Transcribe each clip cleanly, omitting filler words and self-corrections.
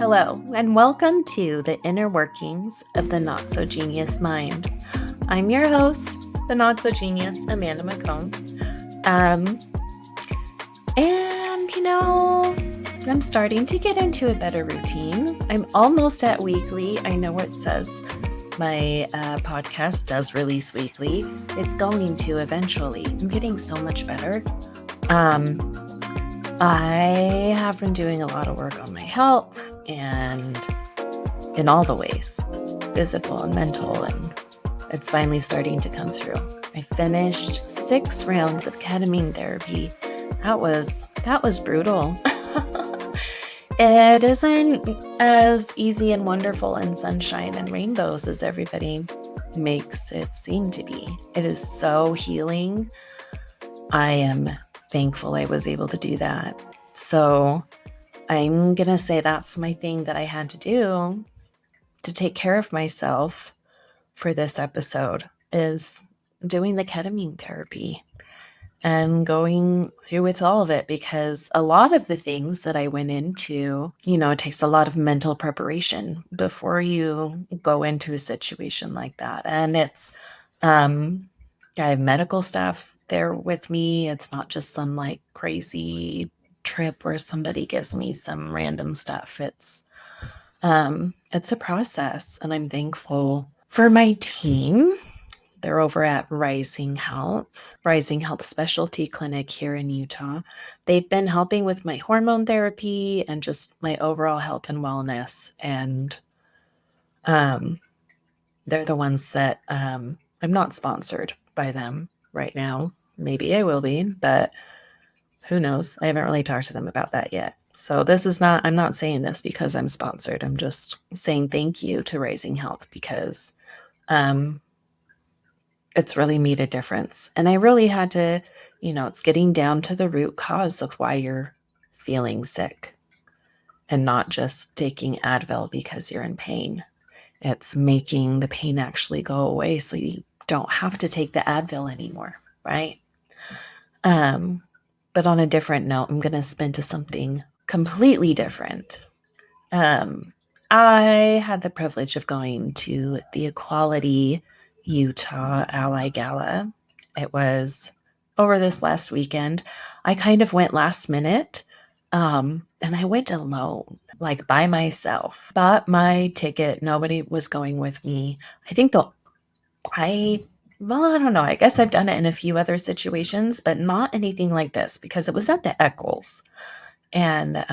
Hello, and welcome to the inner workings of the Not So Genius Mind. I'm your host, the Not So Genius, Amanda McCombs. I'm starting to get into a better routine. I'm almost at weekly. I know it says my podcast does release weekly. It's going to eventually. I'm getting so much better. I have been doing a lot of work on my health and in all the ways, physical and mental, and it's finally starting to come through. I finished 6 rounds of ketamine therapy. That was brutal. It isn't as easy and wonderful and sunshine and rainbows as everybody makes it seem to be. It is so healing. I am thankful I was able to do that. So I'm going to say that's my thing that I had to do to take care of myself for this episode is doing the ketamine therapy and going through with all of it, because a lot of the things that I went into, it takes a lot of mental preparation before you go into a situation like that. And it's, I have medical staff there with me. It's not just some like crazy trip where somebody gives me some random stuff. It's a process, and I'm thankful for my team. They're over at Rising Health Specialty Clinic here in Utah. They've been helping with my hormone therapy and just my overall health and wellness. And they're the ones that I'm not sponsored by them right now. Maybe I will be, but who knows? I haven't really talked to them about that yet. So I'm not saying this because I'm sponsored. I'm just saying thank you to Rising Health because it's really made a difference. And I really had to, it's getting down to the root cause of why you're feeling sick and not just taking Advil because you're in pain. It's making the pain actually go away so you don't have to take the Advil anymore, right? But on a different note, I'm going to spin to something completely different. I had the privilege of going to the Equality Utah Gala. It was over this last weekend. I kind of went last minute, and I went alone, like by myself. Bought my ticket. Nobody was going with me. I don't know. I guess I've done it in a few other situations, but not anything like this because it was at the Eccles. And,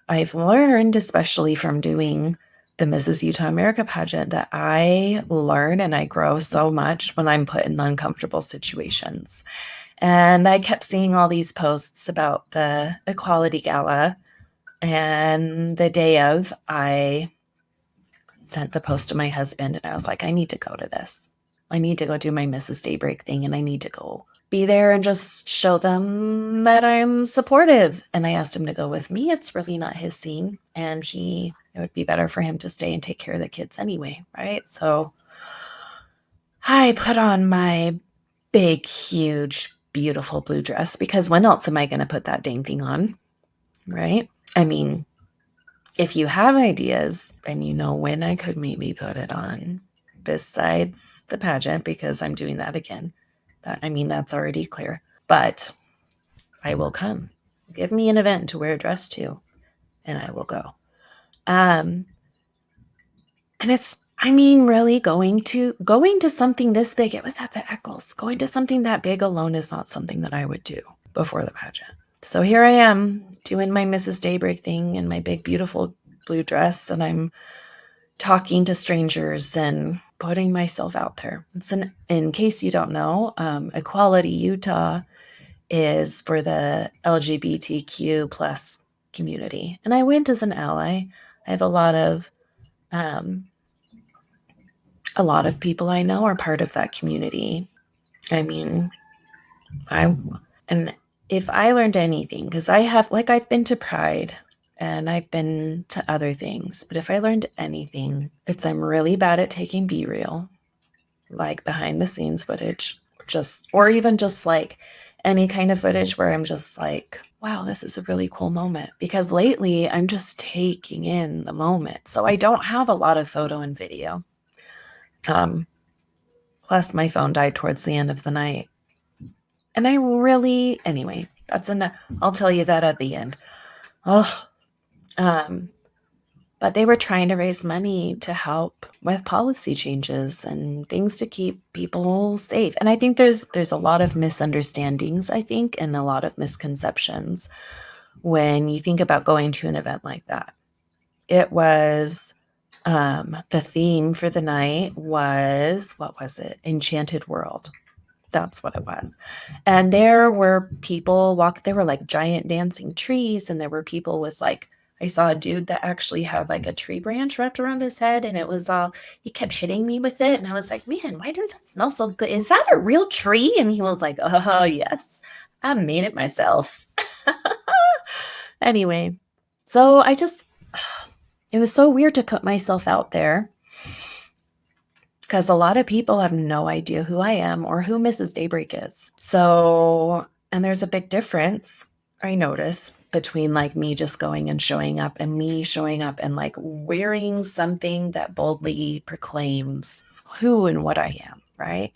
I've learned, especially from doing the Mrs. Utah America pageant, that I learn and I grow so much when I'm put in uncomfortable situations. And I kept seeing all these posts about the Equality Gala. And the day of, I sent the post to my husband and I was like, I need to go to this. I need to go do my Mrs. Daybreak thing, and I need to go be there and just show them that I'm supportive. And I asked him to go with me. It's really not his scene. And it would be better for him to stay and take care of the kids anyway, right? So I put on my big, huge, beautiful blue dress because when else am I going to put that dang thing on, right? I mean, if you have ideas and you know when I could maybe put it on besides the pageant, because I'm doing that again, that's already clear, but I will come. Give me an event to wear a dress to, and I will go. And it's, really going to something this big. It was at the Eccles. Going to something that big alone is not something that I would do before the pageant. So here I am doing my Mrs. Daybreak thing in my big, beautiful blue dress, and I'm talking to strangers and putting myself out there. In case you don't know, Equality Utah is for the LGBTQ plus community. And I went as an ally. I have a lot of people I know are part of that community. And if I learned anything, because I've been to Pride and I've been to other things, but if I learned anything, it's I'm really bad at taking B-reel, like behind the scenes footage, or even just like any kind of footage where I'm just like, wow, this is a really cool moment. Because lately I'm just taking in the moment. So I don't have a lot of photo and video. Plus my phone died towards the end of the night. And anyway, that's enough. I'll tell you that at the end. Oh, but they were trying to raise money to help with policy changes and things to keep people safe. And I think there's a lot of misunderstandings, I think, and a lot of misconceptions when you think about going to an event like that. It was the theme for the night was, what was it? Enchanted World. That's what it was. And there were people there were like giant dancing trees, and there were people with like, I saw a dude that actually had like a tree branch wrapped around his head, and it was all, he kept hitting me with it. And I was like, man, why does that smell so good? Is that a real tree? And he was like, oh, yes, I made it myself. Anyway, so it was so weird to put myself out there because a lot of people have no idea who I am or who Mrs. Daybreak is. So, and there's a big difference, I notice, between like me just going and showing up and me showing up and like wearing something that boldly proclaims who and what I am, right?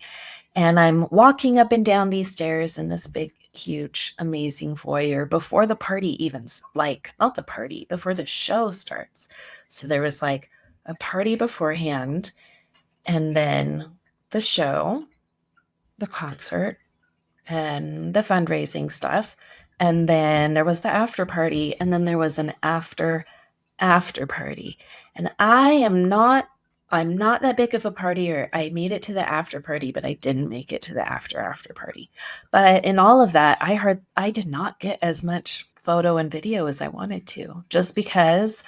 And I'm walking up and down these stairs in this big, huge, amazing foyer before the party even, like, not the party, before the show starts. So there was like a party beforehand, and then the show, the concert, and the fundraising stuff. And then there was the after party, and then there was an after party. And I'm not that big of a partier. I made it to the after party, but I didn't make it to the after party. But in all of that, I did not get as much photo and video as I wanted to, just because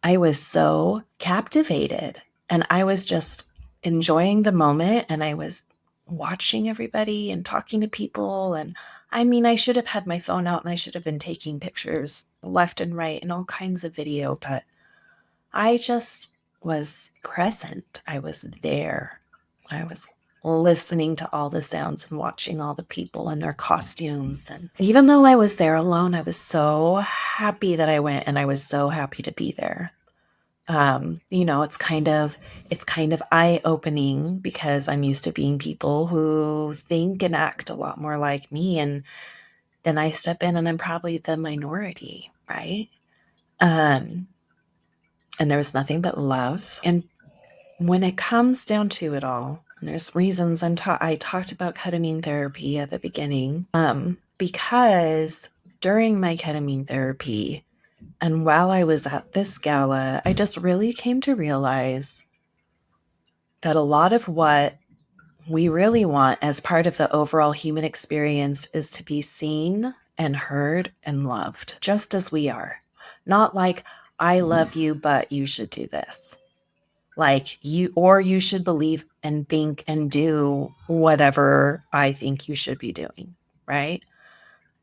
I was so captivated and I was just enjoying the moment, and I was watching everybody and talking to people. And I mean, I should have had my phone out and I should have been taking pictures left and right and all kinds of video, but I just was present. I was there. I was listening to all the sounds and watching all the people and their costumes. And even though I was there alone, I was so happy that I went, and I was so happy to be there. It's kind of eye-opening because I'm used to being people who think and act a lot more like me, and then I step in and I'm probably the minority, right? And there was nothing but love. And when it comes down to it all, and there's reasons I talked about ketamine therapy at the beginning, because during my ketamine therapy, and while I was at this gala, I just really came to realize that a lot of what we really want as part of the overall human experience is to be seen and heard and loved, just as we are. Not like, I love you, but you should do this. Like you should believe and think and do whatever I think you should be doing, right?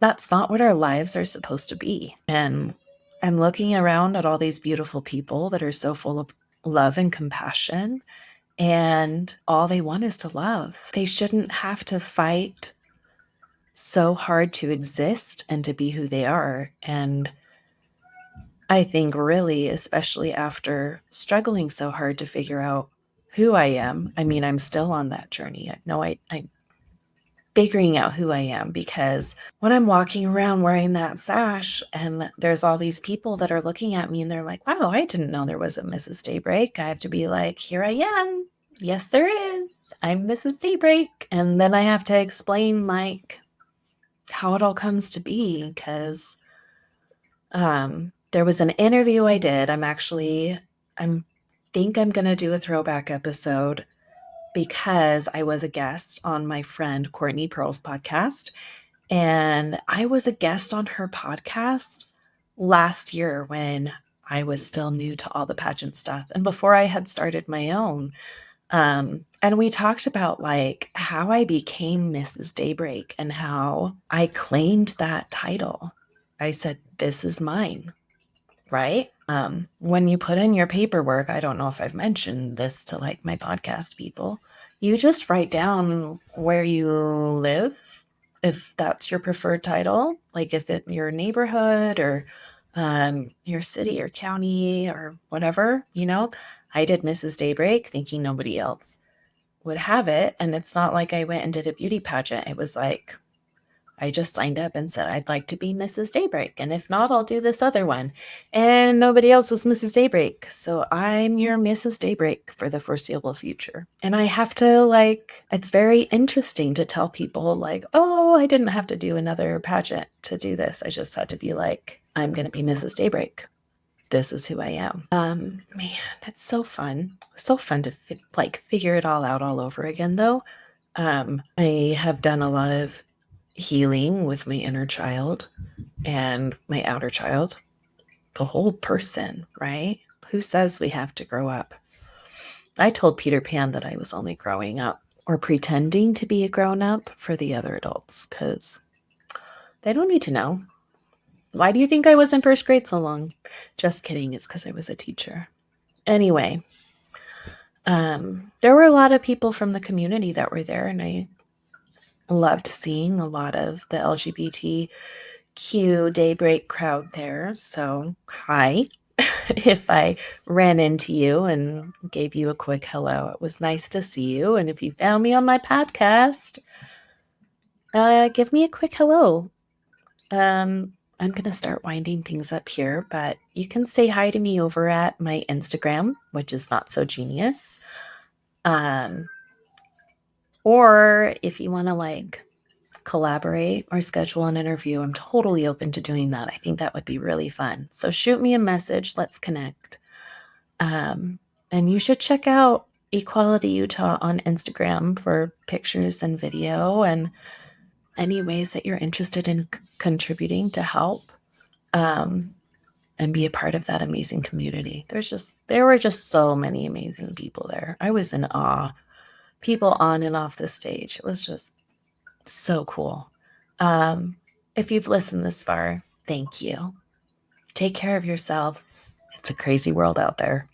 That's not what our lives are supposed to be. And I'm looking around at all these beautiful people that are so full of love and compassion, and all they want is to love. They shouldn't have to fight so hard to exist and to be who they are. And I think really, especially after struggling so hard to figure out who I am, I mean, I'm still on that journey. I'm figuring out who I am, because when I'm walking around wearing that sash and there's all these people that are looking at me and they're like, wow, I didn't know there was a Mrs. Daybreak. I have to be like, here I am. Yes, there is. I'm Mrs. Daybreak. And then I have to explain like how it all comes to be, because there was an interview I did. I'm think I'm going to do a throwback episode, because I was a guest on my friend Courtney Pearl's podcast. And I was a guest on her podcast last year when I was still new to all the pageant stuff and before I had started my own. And we talked about like how I became Mrs. Daybreak and how I claimed that title. I said, this is mine, right? When you put in your paperwork, I don't know if I've mentioned this to like my podcast people, you just write down where you live if that's your preferred title, like if it your neighborhood or your city or county or whatever, I did Mrs. Daybreak thinking nobody else would have it. And it's not like I went and did a beauty pageant. It was like I just signed up and said, I'd like to be Mrs. Daybreak. And if not, I'll do this other one. And nobody else was Mrs. Daybreak. So I'm your Mrs. Daybreak for the foreseeable future. And I have to it's very interesting to tell people oh, I didn't have to do another pageant to do this. I just had to be like, I'm going to be Mrs. Daybreak. This is who I am. Man, it's so fun. So fun to figure it all out all over again, though. I have done a lot of healing with my inner child and my outer child, the whole person, right? Who says we have to grow up? I told Peter Pan that I was only growing up or pretending to be a grown up for the other adults because they don't need to know. Why do you think I was in first grade so long? Just kidding. It's because I was a teacher. Anyway, there were a lot of people from the community that were there, and I loved seeing a lot of the LGBTQ Daybreak crowd there. So, hi. If I ran into you and gave you a quick hello, it was nice to see you. And if you found me on my podcast, give me a quick hello. I'm going to start winding things up here, but you can say hi to me over at my Instagram, which is Not So Genius. Or if you want to collaborate or schedule an interview, I'm totally open to doing that. I think that would be really fun. So shoot me a message. Let's connect. And you should check out Equality Utah on Instagram for pictures and video and any ways that you're interested in contributing to help and be a part of that amazing community. There were just so many amazing people there. I was in awe. People on and off the stage. It was just so cool. If you've listened this far, thank you. Take care of yourselves. It's a crazy world out there.